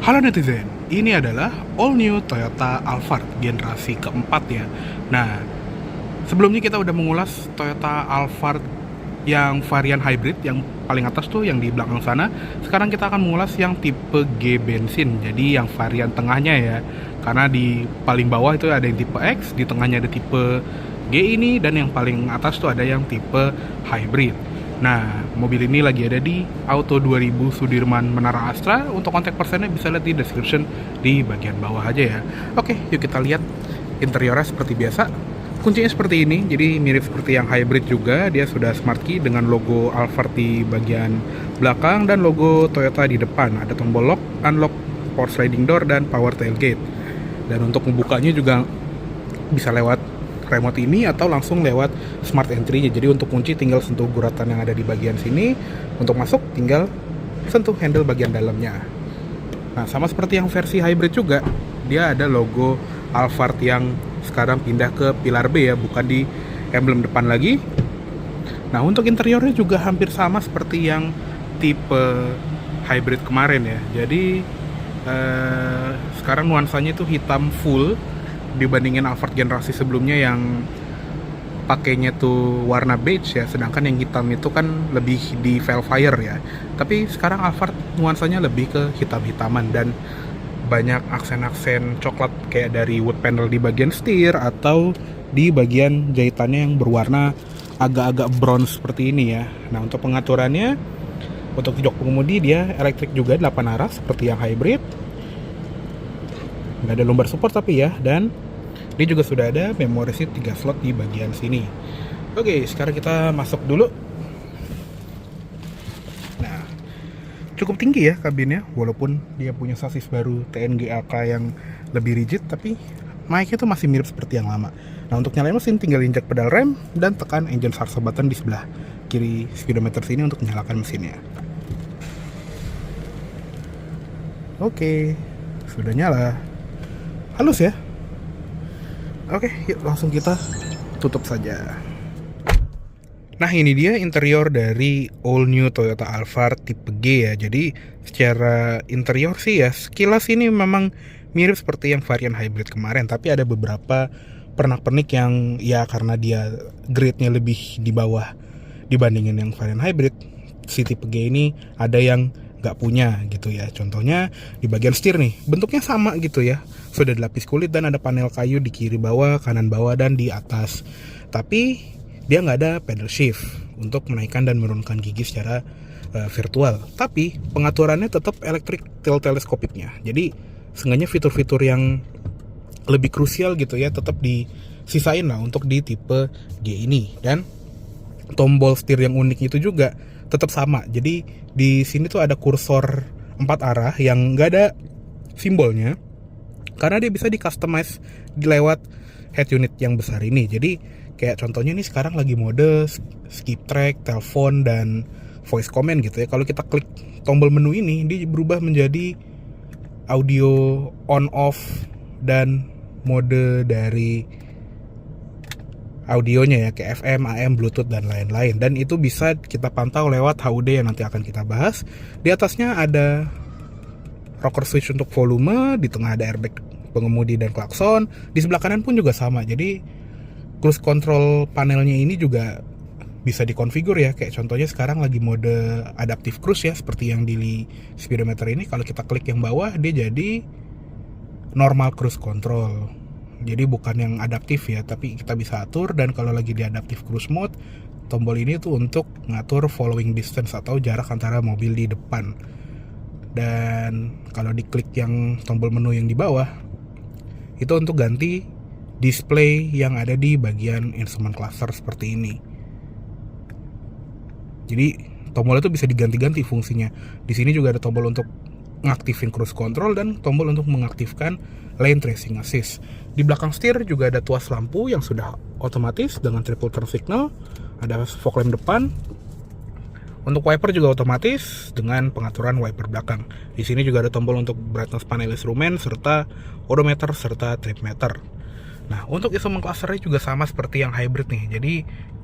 Halo netizen, ini adalah all new Toyota Alphard generasi keempat ya. Nah, sebelumnya kita udah mengulas Toyota Alphard yang varian hybrid yang paling atas tuh yang di belakang sana. Sekarang kita akan mengulas yang tipe G bensin, jadi yang varian tengahnya ya. Karena di paling bawah itu ada yang tipe X, di tengahnya ada tipe G ini, dan yang paling atas tuh ada yang tipe hybrid. Nah, mobil ini lagi ada di Auto 2000 Sudirman Menara Astra. Untuk kontak personnya bisa lihat di description di bagian bawah aja ya. Oke, yuk kita lihat interiornya seperti biasa. Kuncinya seperti ini, jadi mirip seperti yang hybrid juga. Dia sudah smart key dengan logo Alphard di bagian belakang dan logo Toyota di depan. Ada tombol lock, unlock, power sliding door, dan power tailgate. Dan untuk membukanya juga bisa lewat remote ini atau langsung lewat smart entry-nya. Jadi untuk kunci tinggal sentuh guratan yang ada di bagian sini, untuk masuk tinggal sentuh handle bagian dalamnya. Nah, sama seperti yang versi hybrid juga, dia ada logo Alphard yang sekarang pindah ke pilar B ya, bukan di emblem depan lagi. Nah, untuk interiornya juga hampir sama seperti yang tipe hybrid kemarin ya. Jadi sekarang nuansanya itu hitam full dibandingin Alphard generasi sebelumnya yang pakainya tuh warna beige ya, sedangkan yang hitam itu kan lebih di Velfire ya. Tapi sekarang Alphard nuansanya lebih ke hitam-hitaman dan banyak aksen-aksen coklat kayak dari wood panel di bagian setir atau di bagian jahitannya yang berwarna agak-agak bronze seperti ini ya. Nah, untuk pengaturannya, untuk jok pengemudi dia elektrik juga 8 arah seperti yang hybrid. Nggak ada lumbar support tapi ya, dan dia juga sudah ada memory seat 3 slot di bagian sini. Oke, sekarang kita masuk dulu. Nah, cukup tinggi ya kabinnya, walaupun dia punya sasis baru TNG AK yang lebih rigid, tapi naiknya tuh masih mirip seperti yang lama. Nah, untuk nyalain mesin tinggal injak pedal rem dan tekan engine start button di sebelah kiri speedometer sini untuk menyalakan mesinnya. Oke, sudah nyala. Halus ya. Oke, yuk langsung kita tutup saja. Nah, ini dia interior dari all new Toyota Alphard tipe G ya. Jadi secara interior sih ya, sekilas ini memang mirip seperti yang varian hybrid kemarin, tapi ada beberapa pernak-pernik yang ya karena dia grade-nya lebih di bawah dibandingin yang varian hybrid, si tipe G ini ada yang nggak punya gitu ya. Contohnya di bagian setir nih, bentuknya sama gitu ya, sudah dilapis kulit dan ada panel kayu di kiri bawah, kanan bawah, dan di atas. Tapi dia nggak ada pedal shift untuk menaikkan dan menurunkan gigi secara virtual. Tapi pengaturannya tetap electric tail teleskopiknya. Jadi seenggaknya fitur-fitur yang lebih krusial gitu ya tetap disisain lah untuk di tipe G ini. Dan tombol setir yang unik itu juga tetap sama. Jadi di sini tuh ada kursor 4 arah yang nggak ada simbolnya, karena dia bisa di customize lewat head unit yang besar ini. Jadi kayak contohnya nih sekarang lagi mode skip track, telepon, dan voice command gitu ya. Kalau kita klik tombol menu ini, dia berubah menjadi audio on off dan mode dari audionya ya, ke FM, AM, Bluetooth, dan lain-lain. Dan itu bisa kita pantau lewat HUD yang nanti akan kita bahas. Di atasnya ada rocker switch untuk volume, di tengah ada airbag pengemudi dan klakson, di sebelah kanan pun juga sama. Jadi cruise control panelnya ini juga bisa dikonfigur ya, kayak contohnya sekarang lagi mode adaptive cruise ya, seperti yang di speedometer ini. Kalau kita klik yang bawah, dia jadi normal cruise control, jadi bukan yang adaptif ya, tapi kita bisa atur. Dan kalau lagi di adaptive cruise mode, tombol ini tuh untuk ngatur following distance atau jarak antara mobil di depan. Dan kalau diklik yang tombol menu yang di bawah, itu untuk ganti display yang ada di bagian instrument cluster seperti ini. Jadi tombol itu bisa diganti-ganti fungsinya. Di sini juga ada tombol untuk ngaktifin cruise control dan tombol untuk mengaktifkan lane tracing assist. Di belakang setir juga ada tuas lampu yang sudah otomatis dengan triple turn signal. Ada fog lamp depan. Untuk wiper juga otomatis dengan pengaturan wiper belakang. Di sini juga ada tombol untuk brightness panel instrumen serta odometer serta trip meter. Nah, untuk instrument clusternya juga sama seperti yang hybrid nih. Jadi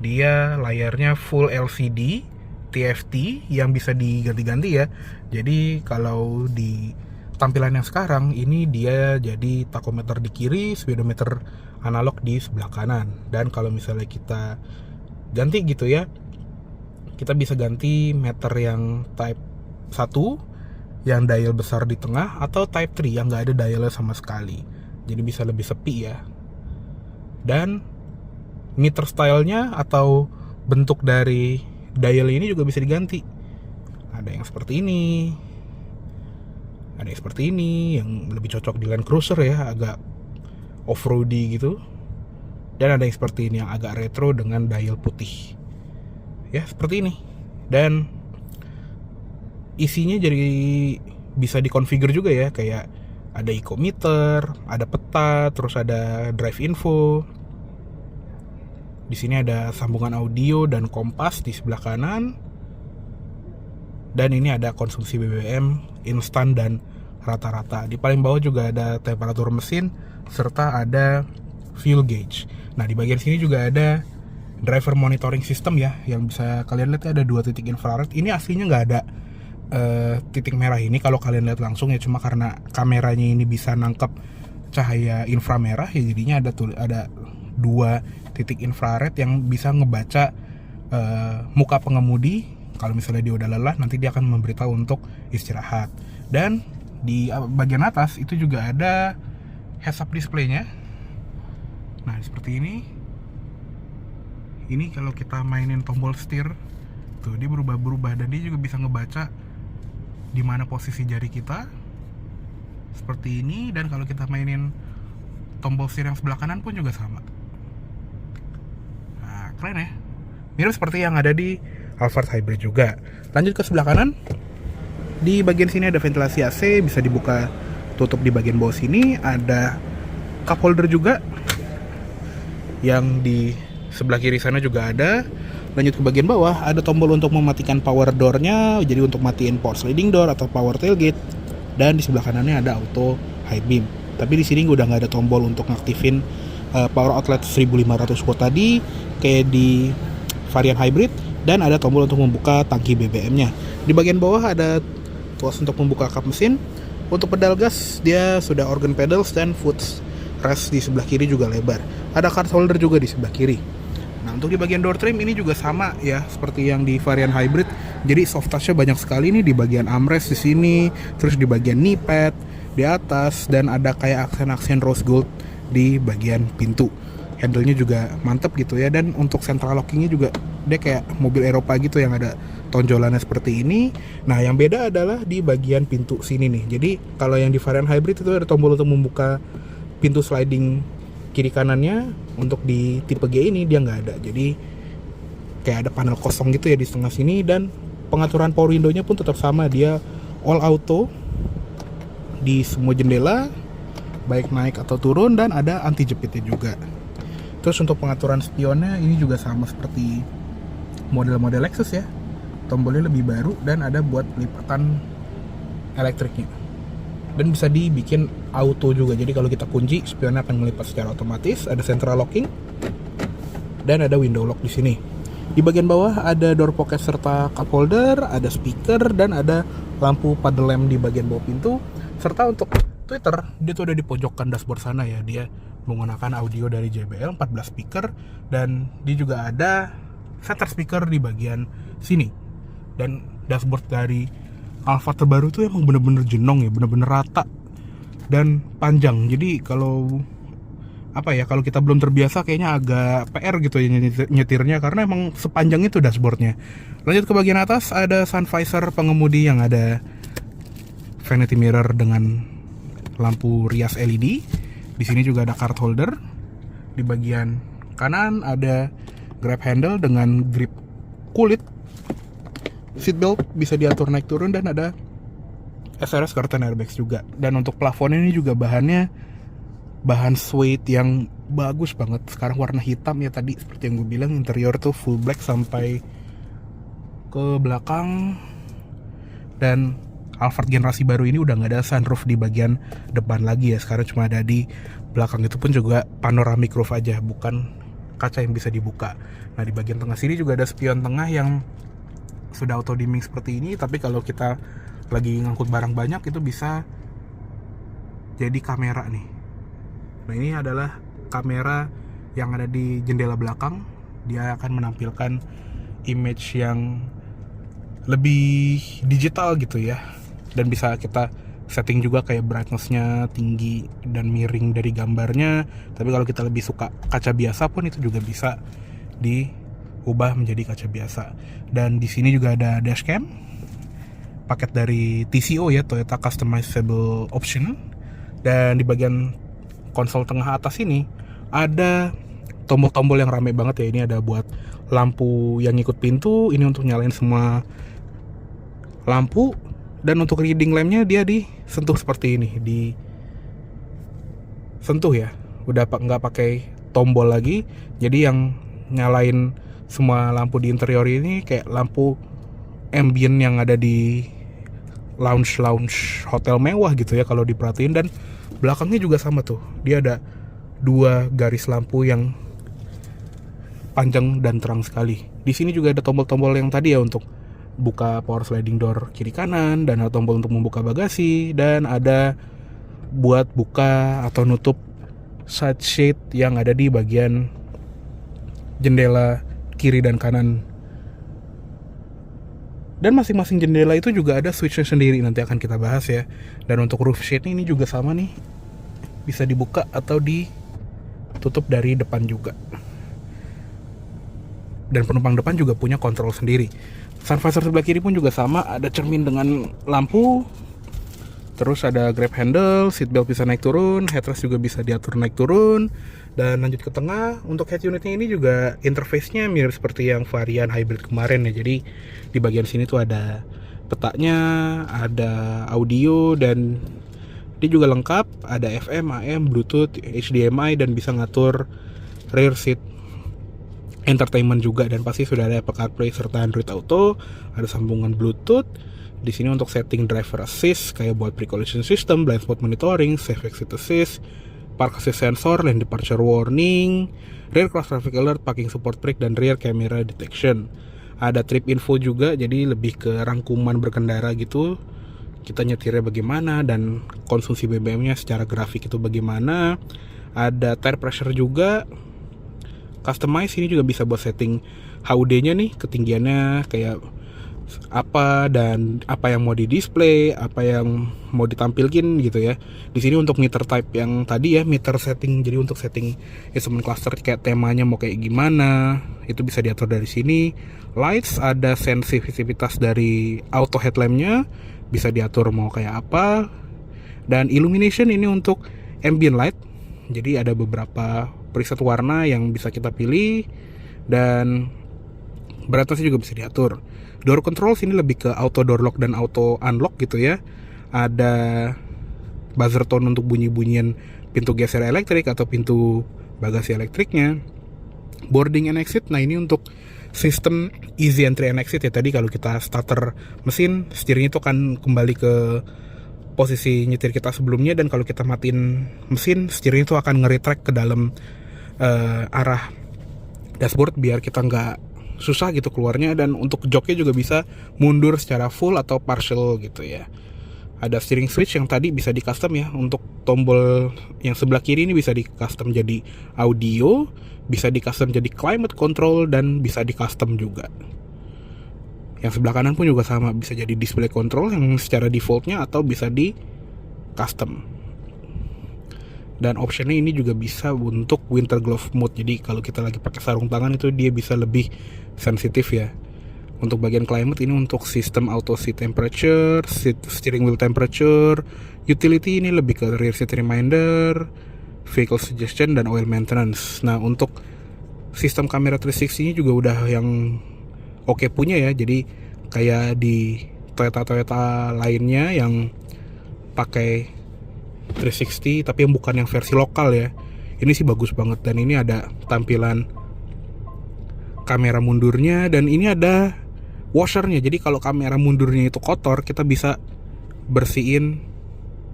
dia layarnya full LCD TFT yang bisa diganti-ganti ya. Jadi kalau di tampilan yang sekarang ini dia jadi tachometer di kiri, speedometer analog di sebelah kanan. Dan kalau misalnya kita ganti gitu ya, kita bisa ganti meter yang type 1 yang dial besar di tengah, atau type 3 yang nggak ada dialnya sama sekali, jadi bisa lebih sepi ya. Dan meter stylenya atau bentuk dari dial ini juga bisa diganti. Ada yang seperti ini, ada yang seperti ini, yang lebih cocok di Land Cruiser ya, agak off-roady gitu. Dan ada yang seperti ini yang agak retro dengan dial putih ya, seperti ini. Dan isinya jadi bisa dikonfigur juga ya, kayak ada eco meter, ada peta, terus ada drive info. Di sini ada sambungan audio dan kompas di sebelah kanan. Dan ini ada konsumsi BBM instan dan rata-rata. Di paling bawah juga ada temperatur mesin serta ada fuel gauge. Nah, di bagian sini juga ada driver monitoring system ya, yang bisa kalian lihat ada 2 titik infrared. Ini aslinya nggak ada titik merah ini kalau kalian lihat langsung ya, cuma karena kameranya ini bisa nangkep cahaya inframerah ya, jadinya ada 2 titik infrared yang bisa ngebaca muka pengemudi. Kalau misalnya dia udah lelah, nanti dia akan memberitahu untuk istirahat. Dan di bagian atas itu juga ada heads up display-nya. Nah, seperti ini. Ini kalau kita mainin tombol setir, tuh dia berubah-berubah, dan dia juga bisa ngebaca di mana posisi jari kita. Seperti ini. Dan kalau kita mainin tombol setir yang sebelah kanan pun juga sama. Nah, keren ya. Mirip seperti yang ada di Alphard Hybrid juga. Lanjut ke sebelah kanan. Di bagian sini ada ventilasi AC, bisa dibuka tutup di bagian bawah sini. Ada cup holder juga. Yang di sebelah kiri sana juga ada. Lanjut ke bagian bawah, ada tombol untuk mematikan power door-nya, jadi untuk matiin power sliding door atau power tailgate. Dan di sebelah kanannya ada auto high beam. Tapi di sini udah nggak ada tombol untuk ngaktifin power outlet 1500 watt tadi kayak di varian hybrid. Dan ada tombol untuk membuka tangki BBM-nya. Di bagian bawah ada tuas untuk membuka kap mesin. Untuk pedal gas, dia sudah organ pedals dan foot rest di sebelah kiri juga lebar. Ada card holder juga di sebelah kiri. Nah, untuk di bagian door trim ini juga sama ya, seperti yang di varian hybrid. Jadi soft touch-nya banyak sekali nih di bagian armrest di sini, terus di bagian knee pad di atas, dan ada kayak aksen-aksen rose gold di bagian pintu. Handle-nya juga mantep gitu ya. Dan untuk central locking-nya juga dia kayak mobil Eropa gitu yang ada tonjolannya seperti ini. Nah, yang beda adalah di bagian pintu sini nih. Jadi kalau yang di varian hybrid itu ada tombol untuk membuka pintu sliding kiri kanannya. Untuk di tipe G ini dia nggak ada. Jadi kayak ada panel kosong gitu ya di setengah sini. Dan pengaturan power window-nya pun tetap sama, dia all auto di semua jendela, baik naik atau turun, dan ada anti jepitnya juga. Terus untuk pengaturan spionnya ini juga sama seperti model-model Lexus ya. Tombolnya lebih baru dan ada buat lipatan elektriknya. Dan bisa dibikin auto juga. Jadi kalau kita kunci, spionnya akan melipat secara otomatis. Ada central locking dan ada window lock di sini. Di bagian bawah ada door pocket serta cup holder, ada speaker, dan ada lampu paddle lamp di bagian bawah pintu. Serta untuk tweeter, dia tuh ada di pojokan dashboard sana ya. Dia menggunakan audio dari JBL 14 speaker, dan dia juga ada setter speaker di bagian sini. Dan dashboard dari Alphard terbaru tuh emang bener-bener jenong ya, bener-bener rata dan panjang. Jadi kalau kalau kita belum terbiasa kayaknya agak PR gitu ya nyetirnya, karena emang sepanjang itu dashboardnya. Lanjut ke bagian atas, ada sun visor pengemudi yang ada vanity mirror dengan lampu rias LED. Di sini juga ada card holder. Di bagian kanan ada grab handle dengan grip kulit. Seatbelt bisa diatur naik turun, dan ada SRS curtain airbags juga. Dan untuk plafon ini juga bahannya bahan suede yang bagus banget. Sekarang warna hitam ya, tadi seperti yang gue bilang interior tuh full black sampai ke belakang. Dan Alphard generasi baru ini udah nggak ada sunroof di bagian depan lagi ya. Sekarang cuma ada di belakang, itu pun juga panoramic roof aja, bukan kaca yang bisa dibuka. Nah, di bagian tengah sini juga ada spion tengah yang sudah auto dimming seperti ini. Tapi kalau kita lagi ngangkut barang banyak, itu bisa jadi kamera nih. Nah, ini adalah kamera yang ada di jendela belakang. Dia akan menampilkan image yang lebih digital gitu ya, dan bisa kita setting juga kayak brightness-nya tinggi dan miring dari gambarnya. Tapi kalau kita lebih suka kaca biasa pun itu juga bisa diubah menjadi kaca biasa. Dan di sini juga ada dashcam, paket dari TCO ya, Toyota Customizable Option. Dan di bagian konsol tengah atas ini ada tombol-tombol yang rame banget ya. Ini ada buat lampu yang ngikut pintu, ini untuk nyalain semua lampu, dan untuk reading lampnya dia disentuh seperti ini, disentuh ya, udah nggak pakai tombol lagi. Jadi yang nyalain semua lampu di interior ini kayak lampu ambient yang ada di lounge hotel mewah gitu ya kalau diperhatiin. Dan belakangnya juga sama tuh, dia ada 2 garis lampu yang panjang dan terang sekali. Di sini juga ada tombol-tombol yang tadi ya, untuk buka power sliding door kiri kanan, dan ada tombol untuk membuka bagasi, dan ada buat buka atau nutup side shade yang ada di bagian jendela kiri dan kanan. Dan masing-masing jendela itu juga ada switchnya sendiri, nanti akan kita bahas ya. Dan untuk roof shade ini juga sama nih, bisa dibuka atau ditutup dari depan juga. Dan penumpang depan juga punya kontrol sendiri. Sun visor sebelah kiri pun juga sama, ada cermin dengan lampu. Terus ada grab handle, seat belt bisa naik turun, headrest juga bisa diatur naik turun. Dan lanjut ke tengah, untuk head unitnya ini juga interface-nya mirip seperti yang varian hybrid kemarin ya. Jadi di bagian sini tuh ada petanya, ada audio, dan dia juga lengkap, ada FM, AM, Bluetooth, HDMI, dan bisa ngatur rear seat entertainment juga. Dan pasti sudah ada Apple CarPlay serta Android Auto, ada sambungan Bluetooth. Di sini untuk setting driver assist kayak buat pre-collision system, blind spot monitoring, safe exit assist, park assist sensor, lane departure warning, rear cross traffic alert, parking support brake, dan rear camera detection. Ada trip info juga, jadi lebih ke rangkuman berkendara gitu, kita nyetirnya bagaimana dan konsumsi BBM-nya secara grafik itu bagaimana. Ada tire pressure juga, customize. Ini juga bisa buat setting HUD-nya nih, ketinggiannya kayak apa, dan apa yang mau di display, apa yang mau ditampilkan gitu ya. Di sini untuk meter type yang tadi ya, meter setting, jadi untuk setting instrument cluster kayak temanya mau kayak gimana, itu bisa diatur dari sini. Lights, ada sensitivitas dari auto headlampnya, bisa diatur mau kayak apa. Dan illumination ini untuk ambient light, jadi ada beberapa preset warna yang bisa kita pilih, dan brightness juga bisa diatur. Door controls ini lebih ke auto door lock dan auto unlock gitu ya. Ada buzzer tone untuk bunyi-bunyian pintu geser elektrik atau pintu bagasi elektriknya. Boarding and exit, nah ini untuk sistem easy entry and exit ya. Tadi kalau kita starter mesin, steering itu akan kembali ke posisi nyetir kita sebelumnya, dan kalau kita matiin mesin, steering itu akan nge-retract ke dalam arah dashboard biar kita nggak susah gitu keluarnya. Dan untuk joknya juga bisa mundur secara full atau partial gitu ya. Ada steering switch yang tadi bisa di custom ya. Untuk tombol yang sebelah kiri ini bisa di custom jadi audio, bisa di custom jadi climate control, dan bisa di custom juga. Yang sebelah kanan pun juga sama, bisa jadi display control yang secara defaultnya, atau bisa di custom. Dan optionnya ini juga bisa untuk winter glove mode, jadi kalau kita lagi pakai sarung tangan itu dia bisa lebih sensitif ya. Untuk bagian climate ini untuk sistem auto seat temperature, steering wheel temperature. Utility ini lebih ke rear seat reminder, vehicle suggestion, dan oil maintenance. Nah untuk sistem kamera 360 ini juga udah yang oke punya ya, jadi kayak di Toyota lainnya yang pakai 360 tapi yang bukan yang versi lokal ya, ini sih bagus banget. Dan ini ada tampilan kamera mundurnya, dan ini ada washernya, jadi kalau kamera mundurnya itu kotor kita bisa bersihin.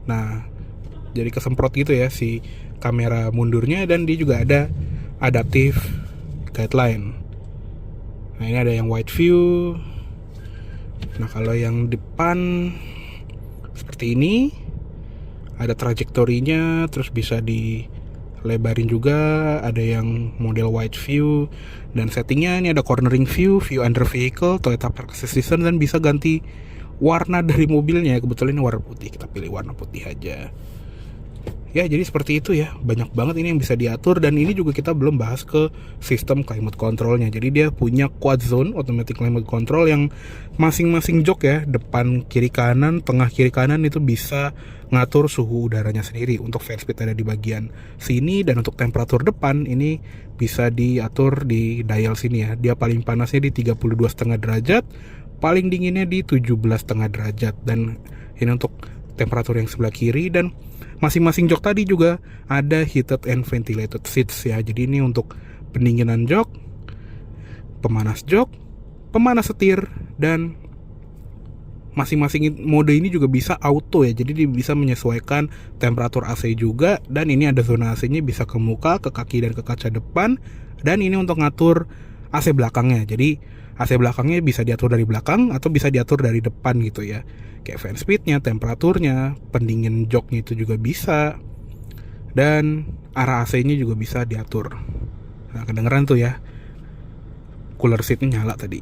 Nah jadi kesemprot gitu ya si kamera mundurnya. Dan dia juga ada adaptive guideline. Nah ini ada yang wide view. Nah kalau yang depan seperti ini, ada trajektorinya, terus bisa dilebarin juga, ada yang model wide view, dan settingnya ini ada cornering view, view under vehicle, Toyota Park Assistant, dan bisa ganti warna dari mobilnya. Kebetulan ini warna putih, kita pilih warna putih aja. Ya, jadi seperti itu ya, banyak banget ini yang bisa diatur. Dan ini juga kita belum bahas ke sistem climate controlnya. Jadi dia punya quad zone automatic climate control yang masing-masing jok ya, depan kiri kanan, tengah kiri kanan itu bisa ngatur suhu udaranya sendiri. Untuk fan speed ada di bagian sini, dan untuk temperatur depan ini bisa diatur di dial sini ya. Dia paling panasnya di 32,5 derajat, paling dinginnya di 17,5 derajat. Dan ini untuk temperatur yang sebelah kiri. Dan masing-masing jok tadi juga ada heated and ventilated seats ya. Jadi ini untuk pendinginan jok, pemanas setir, dan masing-masing mode ini juga bisa auto ya. Jadi dia bisa menyesuaikan temperatur AC juga. Dan ini ada zona AC-nya bisa ke muka, ke kaki, dan ke kaca depan. Dan ini untuk ngatur AC belakangnya. Jadi AC belakangnya bisa diatur dari belakang atau bisa diatur dari depan gitu ya. Kayak fan speednya, temperaturnya, pendingin joknya itu juga bisa. Dan arah AC-nya juga bisa diatur. Nah, kedengeran tuh ya, cooler seatnya nyala tadi.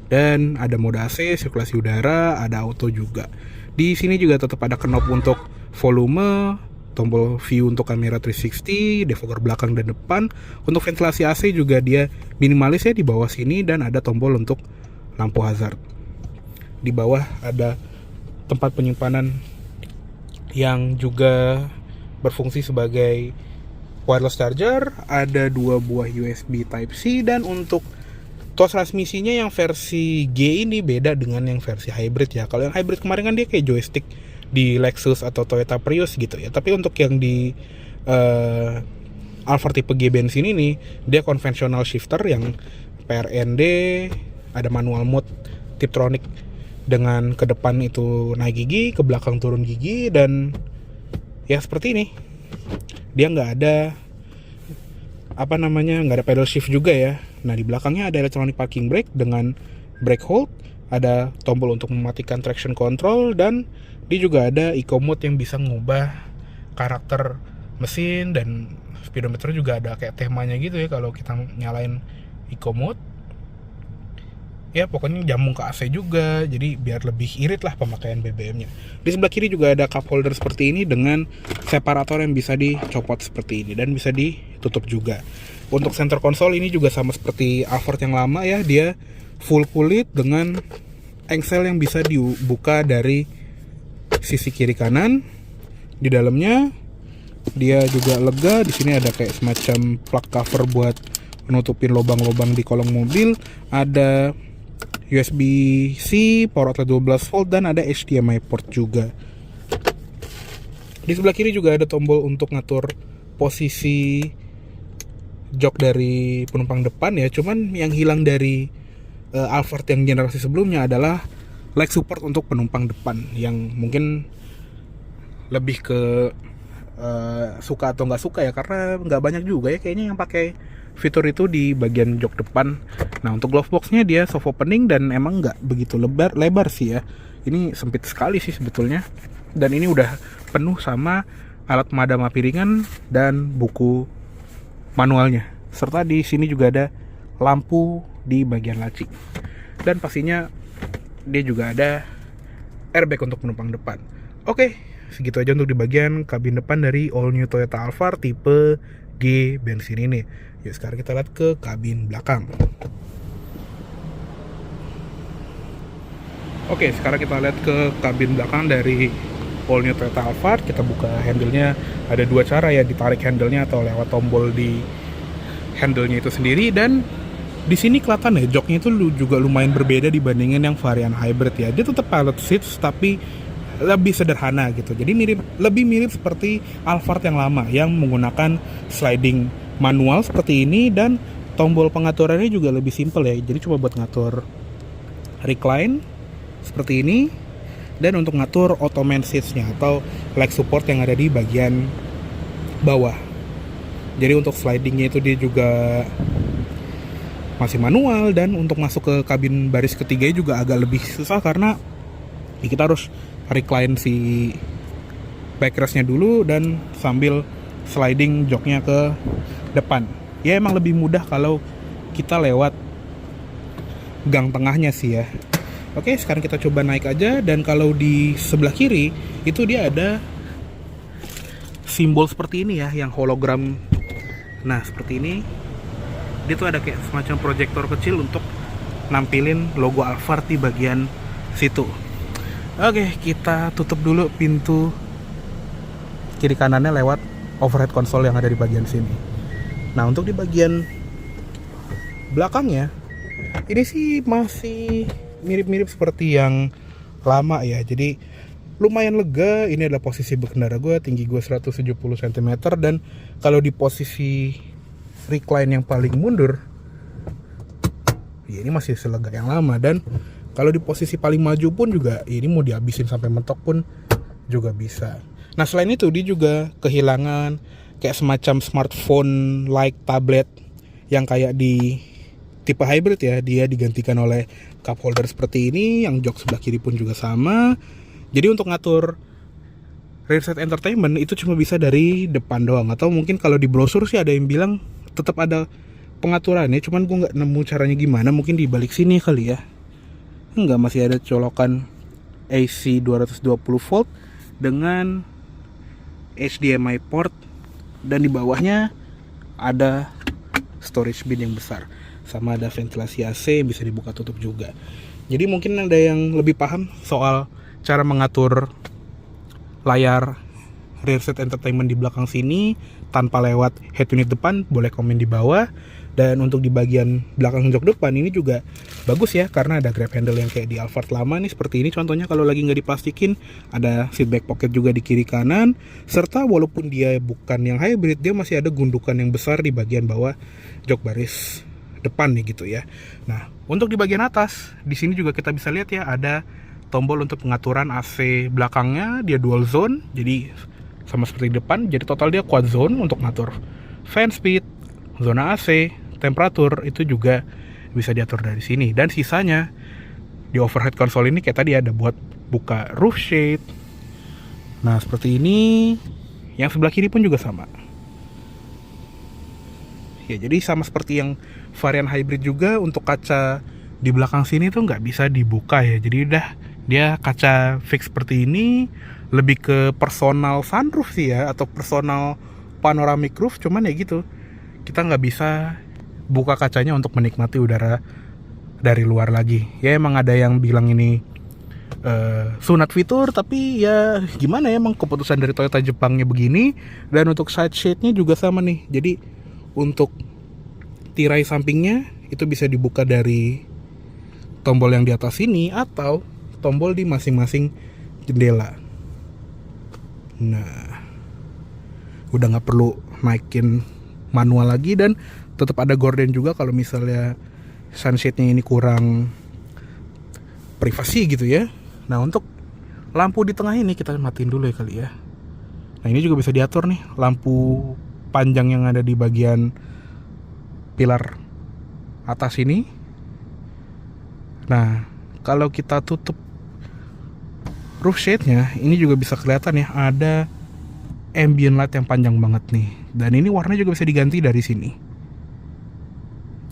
Dan ada mode AC, sirkulasi udara, ada auto juga. Di sini juga tetap ada knob untuk volume, tombol view untuk kamera 360, defogger belakang dan depan. Untuk ventilasi AC juga dia minimalis ya di bawah sini, dan ada tombol untuk lampu hazard. Di bawah ada tempat penyimpanan yang juga berfungsi sebagai wireless charger, ada 2 buah USB Type-C, dan untuk tuas transmisinya yang versi G ini beda dengan yang versi hybrid ya. Kalau yang hybrid kemarin kan dia kayak joystick di Lexus atau Toyota Prius gitu ya. Tapi untuk yang di Alphard tipe G bensin ini, dia konvensional shifter yang PRND, ada manual mode Tiptronic dengan ke depan itu naik gigi, ke belakang turun gigi, dan ya seperti ini. Dia nggak ada nggak ada pedal shift juga ya. Nah, di belakangnya ada electronic parking brake dengan brake hold, ada tombol untuk mematikan traction control, dan dia juga ada eco mode yang bisa ngubah karakter mesin, dan speedometer juga ada kayak temanya gitu ya kalau kita nyalain eco mode. Ya pokoknya jambung ke AC juga, jadi biar lebih irit lah pemakaian BBM-nya. Di sebelah kiri juga ada cup holder seperti ini dengan separator yang bisa dicopot seperti ini, dan bisa ditutup juga. Untuk center console ini juga sama seperti Alphard yang lama ya, dia full kulit dengan engsel yang bisa dibuka dari sisi kiri kanan. Di dalamnya dia juga lega. Di sini ada kayak semacam plug cover buat menutupin lubang-lubang di kolong mobil. Ada USB-C, power outlet 12 volt, dan ada HDMI port juga. Di sebelah kiri juga ada tombol untuk ngatur posisi jok dari penumpang depan ya. Cuman yang hilang dari Alphard yang generasi sebelumnya adalah leg support untuk penumpang depan, yang mungkin lebih ke suka atau nggak suka ya, karena nggak banyak juga ya kayaknya yang pakai fitur itu di bagian jok depan. Nah, untuk glove boxnya dia soft opening, dan emang nggak begitu lebar sih ya. Ini sempit sekali sih sebetulnya. Dan ini udah penuh sama alat pemadam api ringan dan buku manualnya. Serta di sini juga ada lampu di bagian laci. Dan pastinya dia juga ada airbag untuk penumpang depan. Oke, segitu aja untuk di bagian kabin depan dari all new Toyota Alphard tipe G bensin ini. Yuk sekarang kita lihat ke kabin belakang. Oke, sekarang kita lihat ke kabin belakang dari all new Toyota Alphard. Kita buka handle-nya. Ada dua cara ya, ditarik handle-nya atau lewat tombol di handle-nya itu sendiri. Dan di sini kelihatan ya, joknya itu juga lumayan berbeda dibandingin yang varian hybrid ya. Dia tetap pilot seats tapi lebih sederhana gitu. Jadi lebih mirip seperti Alphard yang lama yang menggunakan sliding manual seperti ini, dan tombol pengaturannya juga lebih simple ya. Jadi cuma buat ngatur recline seperti ini, dan untuk ngatur ottoman seats-nya atau leg support yang ada di bagian bawah. Jadi untuk slidingnya itu dia juga masih manual, dan untuk masuk ke kabin baris ketiga juga agak lebih susah karena kita harus recline si backrestnya dulu dan sambil sliding joknya ke depan. Ya emang lebih mudah kalau kita lewat gang tengahnya sih ya. Oke, sekarang kita coba naik aja. Dan kalau di sebelah kiri itu dia ada simbol seperti ini ya, yang hologram. Nah seperti ini, dia tuh ada kayak semacam proyektor kecil untuk nampilin logo Alphard di bagian situ. Oke, kita tutup dulu pintu kiri kanannya lewat overhead console yang ada di bagian sini. Nah untuk di bagian belakangnya ini sih masih mirip-mirip seperti yang lama ya. Jadi lumayan lega. Ini adalah posisi berkendara gue, tinggi gue 170 cm, dan kalau di posisi recline yang paling mundur ya ini masih selega yang lama. Dan kalau di posisi paling maju pun juga ini mau dihabisin sampai mentok pun juga bisa. Nah selain itu dia juga kehilangan kayak semacam smartphone like tablet yang kayak di tipe hybrid ya. Dia digantikan oleh cup holder seperti ini, yang jok sebelah kiri pun juga sama. Jadi untuk ngatur rear seat entertainment itu cuma bisa dari depan doang, atau mungkin kalau di brosur sih ada yang bilang tetap ada pengaturannya, cuman gue nggak nemu caranya gimana. Mungkin di balik sini kali ya. Enggak, masih ada colokan AC 220 volt dengan HDMI port, dan di bawahnya ada storage bin yang besar, sama ada ventilasi AC yang bisa dibuka tutup juga. Jadi mungkin ada yang lebih paham soal cara mengatur layar rear seat entertainment di belakang sini tanpa lewat head unit depan, boleh komen di bawah. Dan untuk di bagian belakang jok depan ini juga bagus ya, karena ada grab handle yang kayak di Alphard lama nih, seperti ini contohnya kalau lagi nggak diplastikin. Ada seat back pocket juga di kiri kanan, serta walaupun dia bukan yang hybrid, dia masih ada gundukan yang besar di bagian bawah jok baris depan nih gitu ya. Nah untuk di bagian atas di sini juga kita bisa lihat ya, ada tombol untuk pengaturan AC belakangnya. Dia dual zone, jadi sama seperti depan, jadi total dia quad zone untuk ngatur fan speed, zona AC, temperatur itu juga bisa diatur dari sini. Dan sisanya di overhead console ini kayak tadi ada buat buka roof shade. Nah seperti ini. Yang sebelah kiri pun juga sama ya, jadi sama seperti yang varian hybrid juga. Untuk kaca di belakang sini tuh nggak bisa dibuka ya, jadi udah dia kaca fix seperti ini. Lebih ke personal sunroof sih ya, atau personal panoramic roof, cuman ya gitu, kita nggak bisa buka kacanya untuk menikmati udara dari luar lagi. Ya emang ada yang bilang ini sunat fitur, tapi ya gimana ya, emang keputusan dari Toyota Jepangnya begini. Dan untuk side shade-nya juga sama nih, jadi untuk tirai sampingnya itu bisa dibuka dari tombol yang di atas ini atau tombol di masing-masing jendela. Nah udah nggak perlu naikin manual lagi, dan tetap ada gorden juga kalau misalnya sunshade-nya ini kurang privasi gitu ya. Nah untuk lampu di tengah ini kita matiin dulu ya kali ya. Nah ini juga bisa diatur nih, lampu panjang yang ada di bagian pilar atas ini. Nah kalau kita tutup roof shade-nya, ini juga bisa kelihatan ya, ada ambient light yang panjang banget nih. Dan ini warnanya juga bisa diganti dari sini.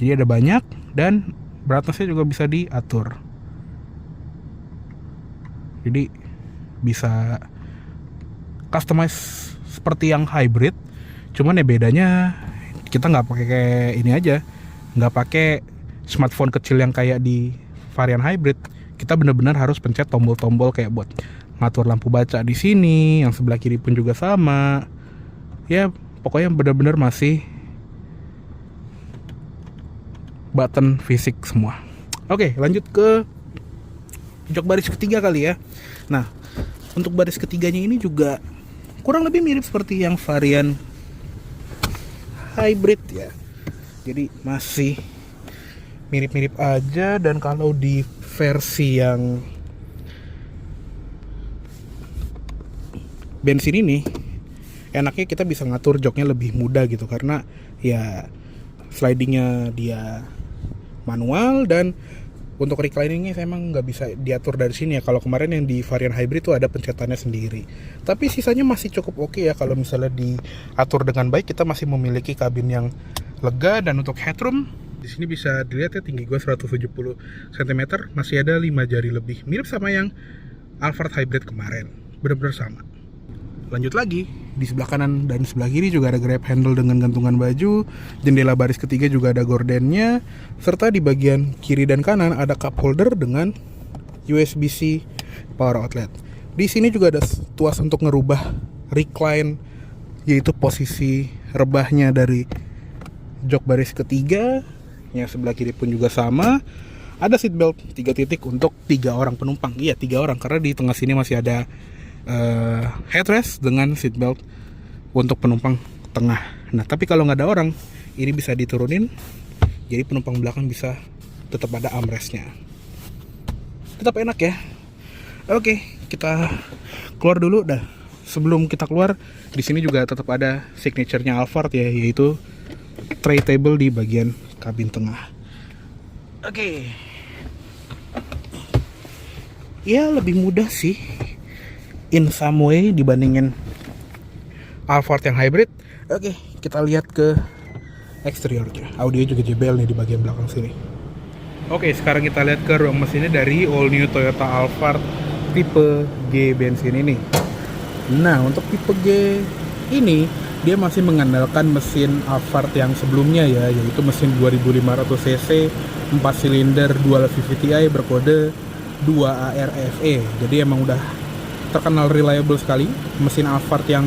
Jadi ada banyak, dan brightness-nya juga bisa diatur. Jadi bisa customize seperti yang hybrid. Cuman ya bedanya kita nggak pakai kayak ini aja, nggak pakai smartphone kecil yang kayak di varian hybrid. Kita benar-benar harus pencet tombol-tombol kayak buat ngatur lampu baca di sini. Yang sebelah kiri pun juga sama. Ya pokoknya benar-benar masih button fisik semua. Oke, lanjut ke jok baris ketiga kali ya. Nah, untuk baris ketiganya ini juga kurang lebih mirip seperti yang varian hybrid ya. Jadi masih mirip-mirip aja. Dan kalau di versi yang bensin ini, enaknya kita bisa ngatur joknya lebih mudah gitu, karena ya slidingnya dia manual, dan Untuk recliningnya saya emang nggak bisa diatur dari sini ya. Kalau kemarin yang di varian hybrid tuh ada pencetannya sendiri. Tapi sisanya masih cukup oke ya. Kalau misalnya diatur dengan baik, kita masih memiliki kabin yang lega. Dan untuk headroom, di sini bisa dilihat ya, tinggi gue 170 cm, masih ada 5 jari lebih. Mirip sama yang Alphard Hybrid kemarin. Benar-benar sama. Lanjut lagi, di sebelah kanan dan sebelah kiri juga ada grab handle dengan gantungan baju. Jendela baris ketiga juga ada gordennya. Serta di bagian kiri dan kanan ada cup holder dengan USB-C power outlet. Di sini juga ada tuas untuk ngerubah recline, yaitu posisi rebahnya dari jok baris ketiga. Yang sebelah kiri pun juga sama. Ada seat belt 3 titik untuk 3 orang penumpang. Iya, 3 orang, karena di tengah sini masih ada headrest dengan seatbelt untuk penumpang tengah. Nah, tapi kalau nggak ada orang, ini bisa diturunin, jadi penumpang belakang bisa tetap ada armrestnya. Tetap enak ya. Oke, kita keluar dulu dah. Sebelum kita keluar, di sini juga tetap ada signaturenya Alphard ya, yaitu tray table di bagian kabin tengah. Oke. Ya, lebih mudah sih in some way dibandingin Alphard yang hybrid. Oke, kita lihat ke eksteriornya. Audio juga JBL nih di bagian belakang sini. Oke, sekarang kita lihat ke ruang mesinnya dari all new Toyota Alphard tipe G bensin ini. Nah, untuk tipe G ini dia masih mengandalkan mesin Alphard yang sebelumnya ya, yaitu mesin 2500 cc 4 silinder dual VVTi berkode 2ARFE. Jadi emang udah terkenal reliable sekali mesin Alphard yang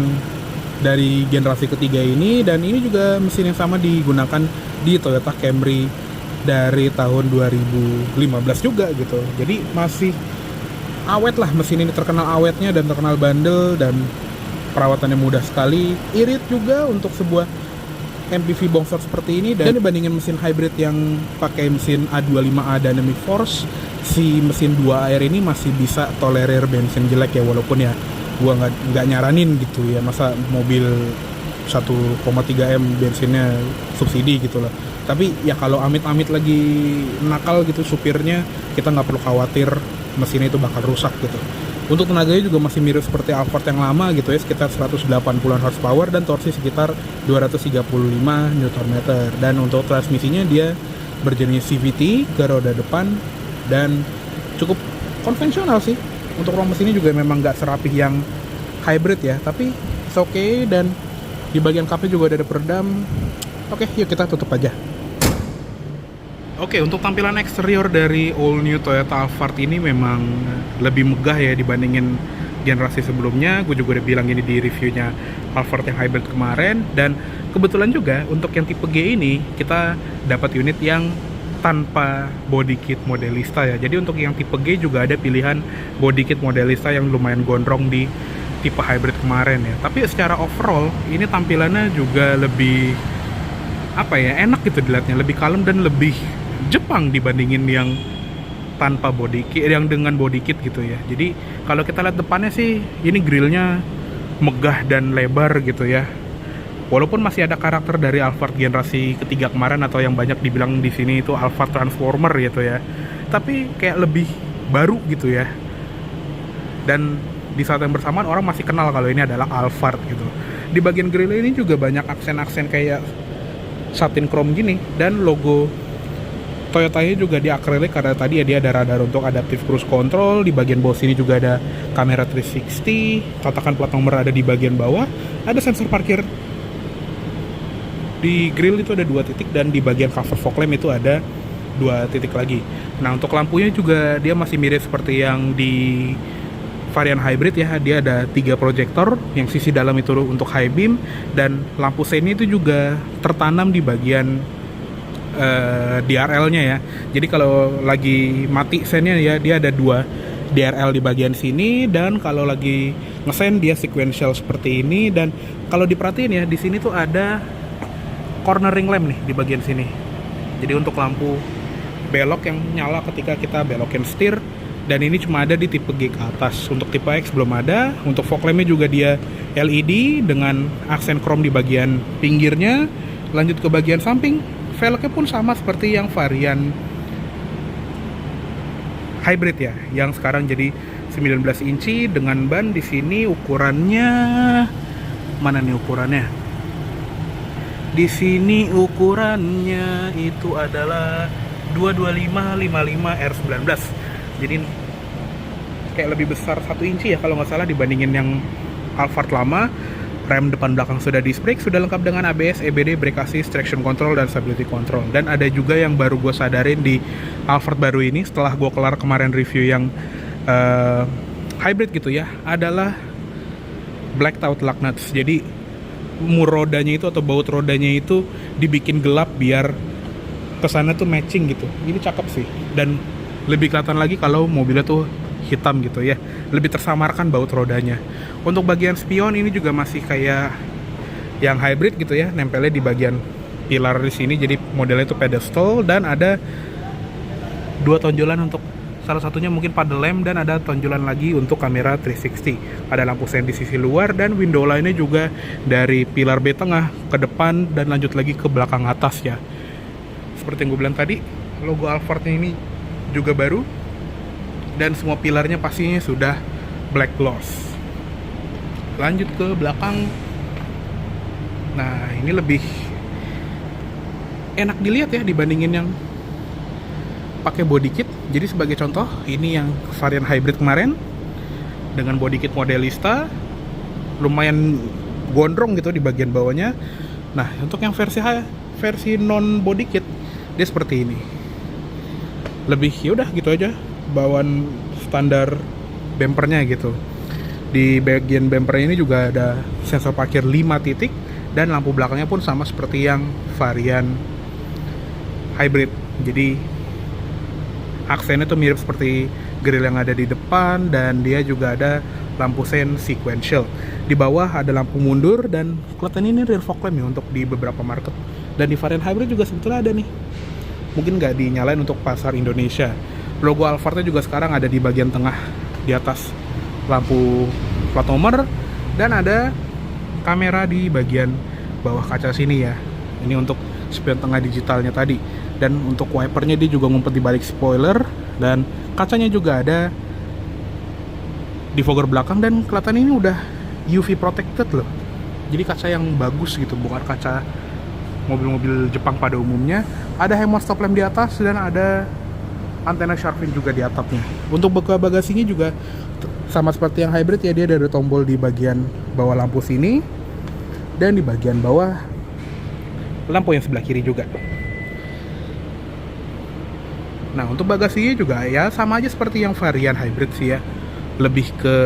dari generasi ketiga ini. Dan ini juga mesin yang sama digunakan di Toyota Camry dari tahun 2015 juga gitu. Jadi masih awet lah mesin ini, terkenal awetnya dan terkenal bandel, dan perawatannya mudah sekali. Irit juga untuk sebuah MPV bongsor seperti ini. Dan dibandingin mesin hybrid yang pakai mesin A25A Dynamic Force, si mesin 2 air ini masih bisa tolerir bensin jelek ya, walaupun ya gua nggak nyaranin gitu ya, masa mobil 1,3 M bensinnya subsidi gitu loh. Tapi ya kalau amit-amit lagi nakal gitu supirnya, kita nggak perlu khawatir mesinnya itu bakal rusak gitu. Untuk tenaganya juga masih mirip seperti Alphard yang lama gitu ya, sekitar 180-an horsepower dan torsi sekitar 235 Nm. Dan untuk transmisinya dia berjenis CVT ke roda depan dan cukup konvensional sih. Untuk ruang mesinnya juga memang nggak serapih yang hybrid ya, tapi it's okay. Dan di bagian kapnya juga ada peredam. Oke, yuk kita tutup aja. Oke, untuk tampilan eksterior dari all new Toyota Alphard ini memang lebih megah ya dibandingin generasi sebelumnya. Gue juga udah bilang ini di reviewnya Alphard yang hybrid kemarin. Dan kebetulan juga untuk yang tipe G ini kita dapat unit yang tanpa body kit Modelista ya. Jadi untuk yang tipe G juga ada pilihan body kit Modelista yang lumayan gondrong di tipe hybrid kemarin ya. Tapi secara overall ini tampilannya juga lebih apa ya, enak gitu dilihatnya, lebih kalem dan lebih Jepang dibandingin yang tanpa body kit, yang dengan body kit gitu ya. Jadi kalau kita lihat depannya sih ini grillnya megah dan lebar gitu ya. Walaupun masih ada karakter dari Alphard generasi ketiga kemarin, atau yang banyak dibilang di sini itu Alphard Transformer gitu ya, tapi kayak lebih baru gitu ya. Dan di saat yang bersamaan orang masih kenal kalau ini adalah Alphard gitu. Di bagian grill ini juga banyak aksen-aksen kayak satin chrome gini, dan logo Toyotanya juga di akrilik karena tadi ya dia ada radar untuk adaptive cruise control. Di bagian bawah sini juga ada kamera 360, tatakan plat nomor ada di bagian bawah, ada sensor parkir. Di grill itu ada 2 titik, dan di bagian cover fog lamp itu ada 2 titik lagi. Nah, untuk lampunya juga dia masih mirip seperti yang di varian hybrid ya. Dia ada 3 proyektor, yang sisi dalam itu untuk high beam, dan lampu sein itu juga tertanam di bagian DRL-nya ya. Jadi kalau lagi mati seinnya ya, dia ada 2 DRL di bagian sini, dan kalau lagi ngesen dia sequential seperti ini. Dan kalau diperhatiin ya, di sini tuh ada cornering lamp nih di bagian sini. Jadi untuk lampu belok yang nyala ketika kita belokin setir, dan ini cuma ada di tipe G ke atas. Untuk tipe X belum ada. Untuk fog lampnya juga dia LED dengan aksen chrome di bagian pinggirnya. Lanjut ke bagian samping, velgnya pun sama seperti yang varian hybrid ya, yang sekarang jadi 19 inci dengan ban di sini ukurannya, mana nih ukurannya? Di sini ukurannya itu adalah 225/55 R19. Jadi kayak lebih besar 1 inci ya kalau nggak salah dibandingin yang Alphard lama. Rem depan belakang sudah disc brake, sudah lengkap dengan ABS, EBD, brake assist, traction control, dan stability control. Dan ada juga yang baru gue sadarin di Alphard baru ini setelah gue kelar kemarin review yang hybrid gitu ya, adalah blacked out lug nuts. Jadi mur rodanya itu atau baut rodanya itu dibikin gelap biar kesana tuh matching gitu. Ini cakep sih, dan lebih kelihatan lagi kalau mobilnya tuh hitam gitu ya, lebih tersamarkan baut rodanya. Untuk bagian spion ini juga masih kayak yang hybrid gitu ya, nempelnya di bagian pilar di sini, jadi modelnya itu pedestal, dan ada 2 tonjolan untuk salah satunya mungkin paddle lamp, dan ada tonjolan lagi untuk kamera 360. Ada lampu sen di sisi luar, dan window lainnya juga dari pilar B tengah ke depan dan lanjut lagi ke belakang atas ya. Seperti yang gue bilang tadi, logo Alphardnya ini juga baru, dan semua pilarnya pastinya sudah black gloss. Lanjut ke belakang. Nah, ini lebih enak dilihat ya dibandingin yang pakai body kit. Jadi sebagai contoh, ini yang varian hybrid kemarin dengan body kit modelista, lumayan gondrong gitu di bagian bawahnya. Nah, untuk yang versi non body kit, dia seperti ini. Lebih yaudah gitu aja, bawaan standar bumpernya gitu. Di bagian bumper ini juga ada sensor parkir 5 titik, dan lampu belakangnya pun sama seperti yang varian hybrid. Jadi aksennya tuh mirip seperti grill yang ada di depan, dan dia juga ada lampu sen sequential. Di bawah ada lampu mundur, dan kelihatan ini rear fog lamp ya untuk di beberapa market. Dan di varian hybrid juga sebetulnya ada nih, mungkin nggak dinyalain untuk pasar Indonesia. Logo Alphardnya juga sekarang ada di bagian tengah di atas lampu plat nomor, dan ada kamera di bagian bawah kaca sini ya. Ini untuk spion tengah digitalnya tadi, dan untuk wipernya dia juga ngumpet di balik spoiler, dan kacanya juga ada di fogger belakang, dan kelihatan ini udah UV protected loh. Jadi kaca yang bagus gitu, bukan kaca mobil-mobil Jepang pada umumnya. Ada hemat stop lamp di atas, dan ada antena shark fin juga di atapnya. Untuk buka bagasinya juga sama seperti yang hybrid ya, dia ada tombol di bagian bawah lampu sini, dan di bagian bawah lampu yang sebelah kiri juga. Nah, untuk bagasinya juga ya sama aja seperti yang varian hybrid sih ya, lebih ke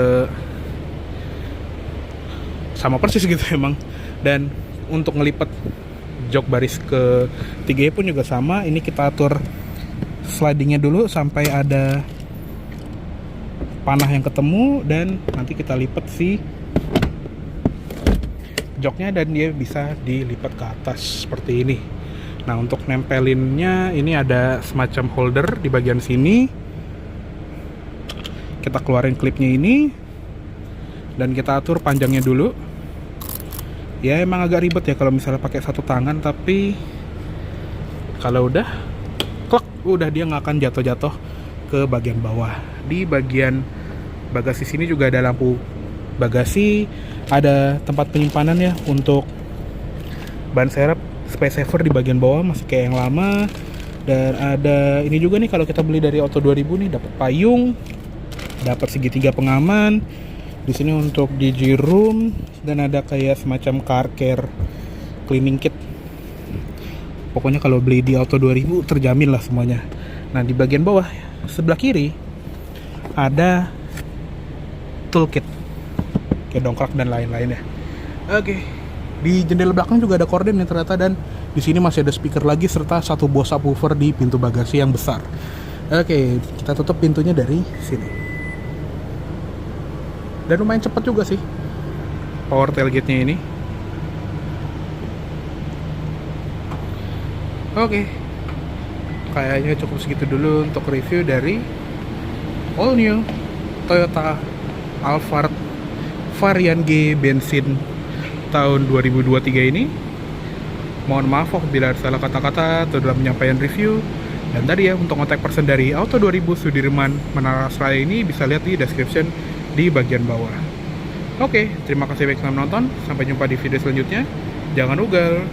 sama persis gitu emang. Dan untuk ngelipet jok baris ke 3 pun juga sama. Ini kita atur slidingnya dulu sampai ada panah yang ketemu, dan nanti kita lipat si joknya, dan dia bisa dilipat ke atas seperti ini. Nah, untuk nempelinnya ini ada semacam holder di bagian sini. Kita keluarin klipnya ini, dan kita atur panjangnya dulu. Ya emang agak ribet ya kalau misalnya pakai satu tangan, tapi kalau udah klek, udah dia nggak akan jatuh-jatuh ke bagian bawah. Di bagian bagasi sini juga ada lampu bagasi, ada tempat penyimpanan ya untuk ban serep, space saver di bagian bawah masih kayak yang lama. Dan ada ini juga nih, kalau kita beli dari Auto 2000 nih, dapat payung, dapat segitiga pengaman di sini untuk DJ room, dan ada kayak semacam car care cleaning kit. Pokoknya kalau beli di Auto 2000 terjamin lah semuanya. Nah, di bagian bawah sebelah kiri ada toolkit kayak dongkrak dan lain-lain ya. Oke. Di jendela belakang juga ada korden yang ternyata, dan di sini masih ada speaker lagi serta satu Bose subwoofer di pintu bagasi yang besar. Oke, kita tutup pintunya dari sini. Dan lumayan cepat juga sih power tailgate-nya ini. Oke. Kayaknya cukup segitu dulu untuk review dari all new Toyota Alphard varian G bensin tahun 2023 ini. Mohon maaf apabila ada salah kata-kata atau dalam penyampaian review, Dan tadi ya, untuk kontak person dari Auto 2000 Sudirman Menara Raya ini bisa lihat di description di bagian bawah. Oke, terima kasih banyak telah menonton. Sampai jumpa di video selanjutnya. Jangan ugal.